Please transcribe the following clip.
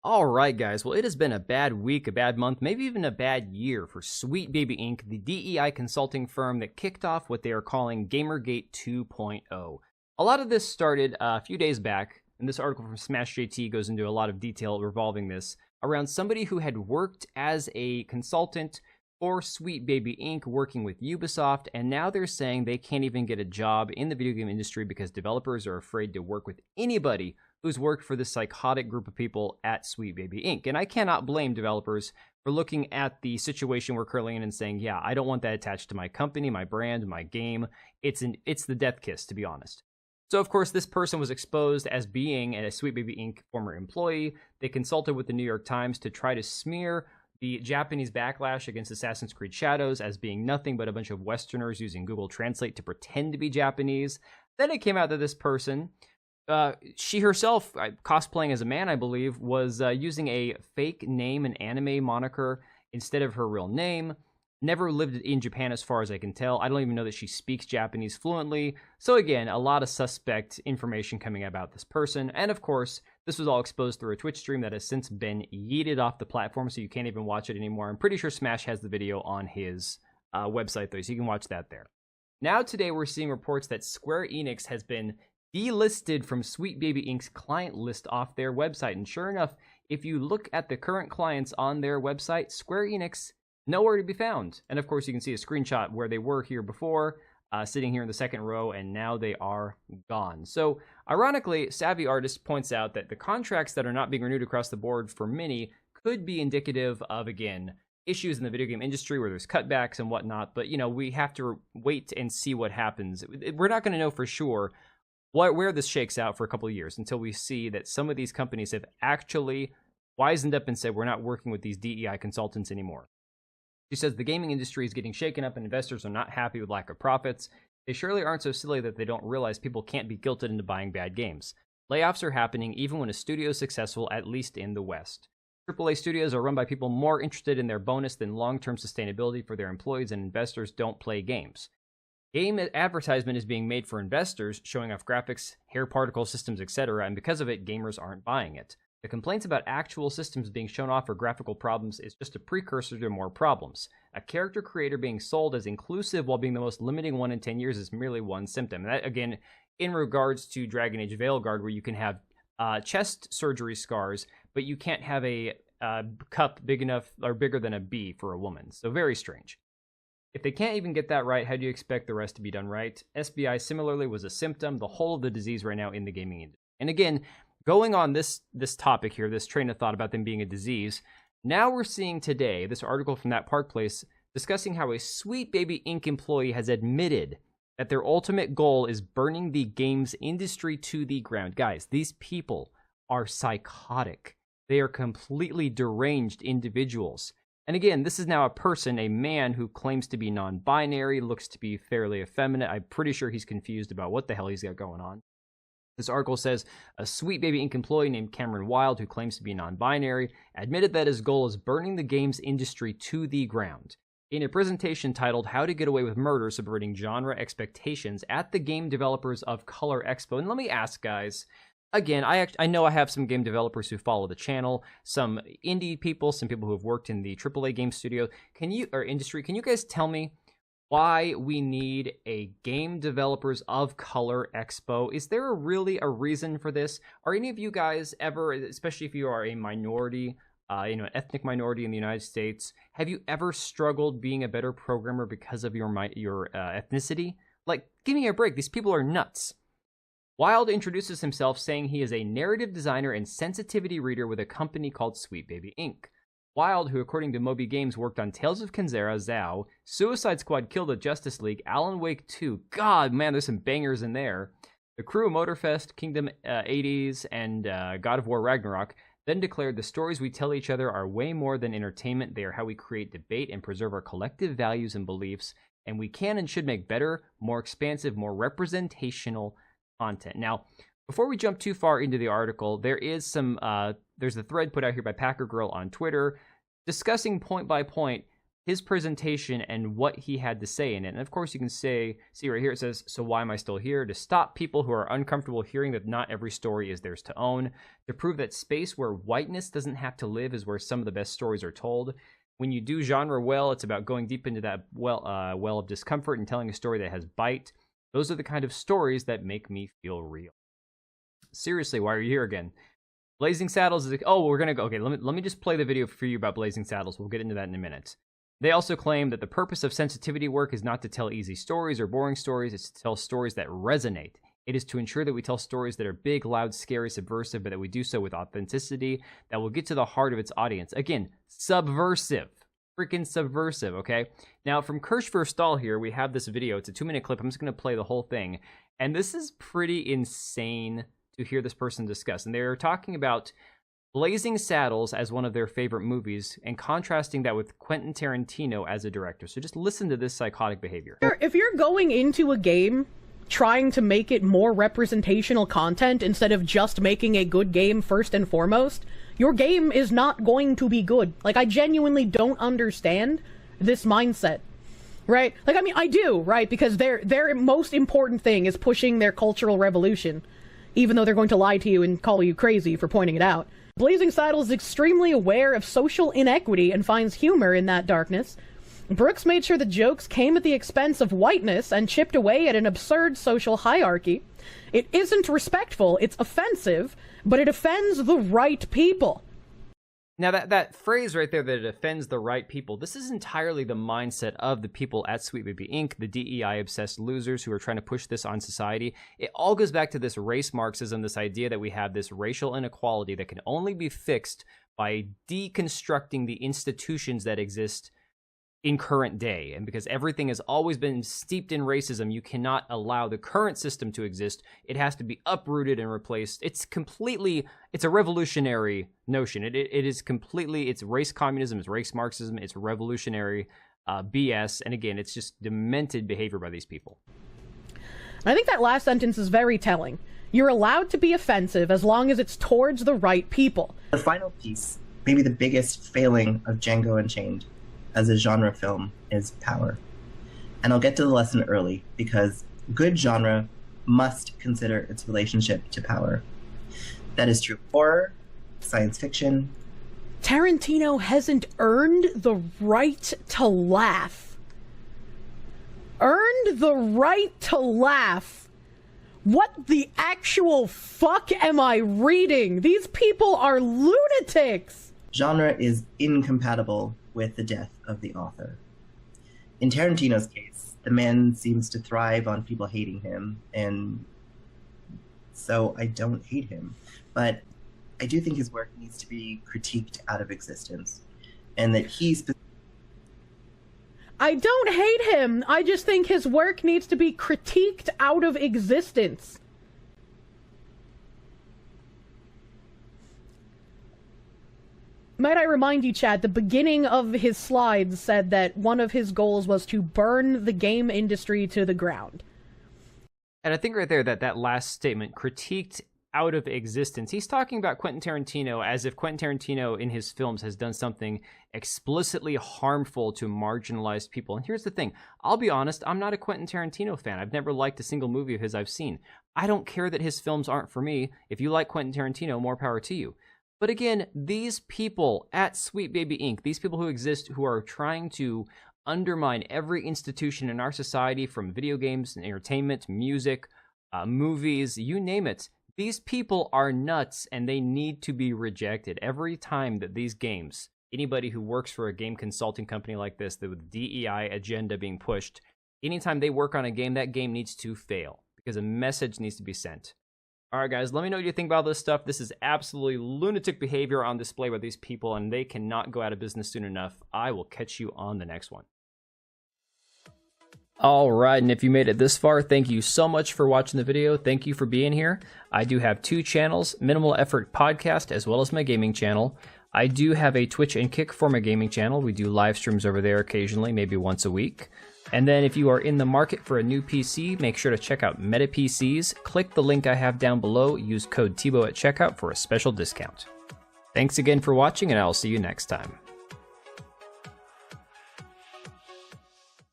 All right, guys. Well, it has been a bad week, a bad month, maybe even a bad year for Sweet Baby Inc., the DEI consulting firm that kicked off what they are calling Gamergate 2.0. A lot of this started a few days back, and this article from Smash JT goes into a lot of detail revolving this, around somebody who had worked as a consultant for Sweet Baby Inc., working with Ubisoft, and now they're saying they can't even get a job in the video game industry because developers are afraid to work with anybody who's worked for this psychotic group of people at Sweet Baby Inc. And I cannot blame developers for looking at the situation we're currently in and saying, yeah, I don't want that attached to my company, my brand, my game. It's the death kiss, to be honest. So, of course, this person was exposed as being a Sweet Baby Inc. former employee. They consulted with the New York Times to try to smear the Japanese backlash against Assassin's Creed Shadows as being nothing but a bunch of Westerners using Google Translate to pretend to be Japanese. Then it came out that this person, she herself, cosplaying as a man, I believe, was using a fake name and anime moniker instead of her real name. Never lived in Japan as far as I can tell. I don't even know that she speaks Japanese fluently. So again, a lot of suspect information coming about this person. And of course, this was all exposed through a Twitch stream that has since been yeeted off the platform, so you can't even watch it anymore. I'm pretty sure Smash has the video on his website, though, so you can watch that there. Now today we're seeing reports that Square Enix has been delisted from Sweet Baby Inc.'s client list off their website. And sure enough, if you look at the current clients on their website, Square Enix, nowhere to be found. And of course, you can see a screenshot where they were here before, sitting here in the second row, and now they are gone. So, ironically, Savvy Artist points out that the contracts that are not being renewed across the board for many could be indicative of, again, issues in the video game industry where there's cutbacks and whatnot. But, you know, we have to wait and see what happens. We're not going to know for sure where this shakes out for a couple of years until we see that some of these companies have actually wisened up and said, we're not working with these DEI consultants anymore. She says the gaming industry is getting shaken up and investors are not happy with lack of profits. They surely aren't so silly that they don't realize people can't be guilted into buying bad games. Layoffs are happening even when a studio is successful, at least in the West. AAA studios are run by people more interested in their bonus than long-term sustainability for their employees, and investors don't play games. Game advertisement is being made for investors, showing off graphics, hair particle systems, etc., and because of it, gamers aren't buying it. The complaints about actual systems being shown off for graphical problems is just a precursor to more problems. A character creator being sold as inclusive while being the most limiting one in 10 years is merely one symptom. And that, again, in regards to Dragon Age Veilguard, where you can have chest surgery scars, but you can't have a cup big enough or bigger than a B for a woman. So very strange. If they can't even get that right, how do you expect the rest to be done right? SBI similarly was a symptom, the whole of the disease right now in the gaming industry. And again, going on this topic here, this train of thought about them being a disease, now we're seeing today this article from That Park Place discussing how a Sweet Baby Inc. employee has admitted that their ultimate goal is burning the games industry to the ground. Guys, these people are psychotic. They are completely deranged individuals. And again, this is now a person, a man who claims to be non-binary, looks to be fairly effeminate. I'm pretty sure he's confused about what the hell he's got going on. This article says, a Sweet Baby Inc. employee named Cameron Wild, who claims to be non-binary, admitted that his goal is burning the games industry to the ground. In a presentation titled How to Get Away with Murder, Subverting Genre Expectations at the Game Developers of Color Expo. And let me ask, guys, again, I know I have some game developers who follow the channel, some indie people, some people who have worked in the AAA game studio. Can you guys tell me why we need a Game Developers of Color Expo? Is there really a reason for this? Are any of you guys ever, especially if you are a minority, an ethnic minority in the United States, have you ever struggled being a better programmer because of your ethnicity? Like, give me a break. These people are nuts. Wild introduces himself saying he is a narrative designer and sensitivity reader with a company called Sweet Baby Inc. Wild, who according to Moby Games worked on Tales of Kenzera, Zao, Suicide Squad Kill the Justice League, Alan Wake 2, God, man, there's some bangers in there, The Crew, Motorfest, Kingdom 80s, and God of War Ragnarok, then declared, the stories we tell each other are way more than entertainment. They are how we create debate and preserve our collective values and beliefs, and we can and should make better, more expansive, more representational content. Now, before we jump too far into the article, there is there's a thread put out here by Packer Girl on Twitter discussing point by point his presentation and what he had to say in it. And of course, you can see right here, it says, "So why am I still here? To stop people who are uncomfortable hearing that not every story is theirs to own. To prove that space where whiteness doesn't have to live is where some of the best stories are told. When you do genre well, it's about going deep into that well of discomfort and telling a story that has bite. Those are the kind of stories that make me feel real." Seriously, why are you here again? Blazing Saddles is... Oh, we're going to go... Okay, let me just play the video for you about Blazing Saddles. We'll get into that in a minute. They also claim that the purpose of sensitivity work is not to tell easy stories or boring stories, it's to tell stories that resonate. It is to ensure that we tell stories that are big, loud, scary, subversive, but that we do so with authenticity that will get to the heart of its audience. Again, subversive. Freaking subversive, okay? Now, from Kirsch Verstall here, we have this video. It's a 2-minute clip. I'm just going to play the whole thing. And this is pretty insane to hear this person discuss. And they're talking about Blazing Saddles as one of their favorite movies and contrasting that with Quentin Tarantino as a director. So just listen to this psychotic behavior. If you're going into a game trying to make it more representational content instead of just making a good game first and foremost, your game is not going to be good. Like, I genuinely don't understand this mindset, right? Like, I mean, I do, right? Because their most important thing is pushing their cultural revolution, even though they're going to lie to you and call you crazy for pointing it out. Blazing Saddles is extremely aware of social inequity and finds humor in that darkness. Brooks made sure the jokes came at the expense of whiteness and chipped away at an absurd social hierarchy. It isn't respectful, it's offensive, but it offends the right people. Now, that phrase right there, that it offends the right people, this is entirely the mindset of the people at Sweet Baby Inc., the DEI-obsessed losers who are trying to push this on society. It all goes back to this race Marxism, this idea that we have this racial inequality that can only be fixed by deconstructing the institutions that exist in current day. And because everything has always been steeped in racism, you cannot allow the current system to exist. It has to be uprooted and replaced. It's a revolutionary notion. It is completely, it's race communism, it's race Marxism, it's revolutionary BS. And again, it's just demented behavior by these people. I think that last sentence is very telling. You're allowed to be offensive as long as it's towards the right people. The final piece, maybe the biggest failing of Django Unchained as a genre film, is power. And I'll get to the lesson early, because good genre must consider its relationship to power. That is true of horror, science fiction. Tarantino hasn't earned the right to laugh. Earned the right to laugh. What the actual fuck am I reading? These people are lunatics! Genre is incompatible with the death of the author. In Tarantino's case, the man seems to thrive on people hating him, and so I don't hate him. But I do think his work needs to be critiqued out of existence, and that I don't hate him, I just think his work needs to be critiqued out of existence. Might I remind you, Chad, the beginning of his slides said that one of his goals was to burn the game industry to the ground. And I think right there that last statement, critiqued out of existence, he's talking about Quentin Tarantino as if Quentin Tarantino in his films has done something explicitly harmful to marginalized people. And here's the thing, I'll be honest, I'm not a Quentin Tarantino fan. I've never liked a single movie of his I've seen. I don't care that his films aren't for me. If you like Quentin Tarantino, more power to you. But again, these people at Sweet Baby Inc., these people who exist who are trying to undermine every institution in our society, from video games and entertainment, music, movies, you name it, these people are nuts and they need to be rejected. Every time that these games, anybody who works for a game consulting company like this, the DEI agenda being pushed, anytime they work on a game, that game needs to fail because a message needs to be sent. All right, guys, let me know what you think about this stuff. This is absolutely lunatic behavior on display by these people, and they cannot go out of business soon enough. I will catch you on the next one. All right, and if you made it this far, thank you so much for watching the video. Thank you for being here. I do have 2 channels, Minimal Effort Podcast, as well as my gaming channel. I do have a Twitch and Kick for my gaming channel. We do live streams over there occasionally, maybe once a week. And then if you are in the market for a new PC, make sure to check out Meta PCs. Click the link I have down below. Use code TBO at checkout for a special discount. Thanks again for watching, and I'll see you next time.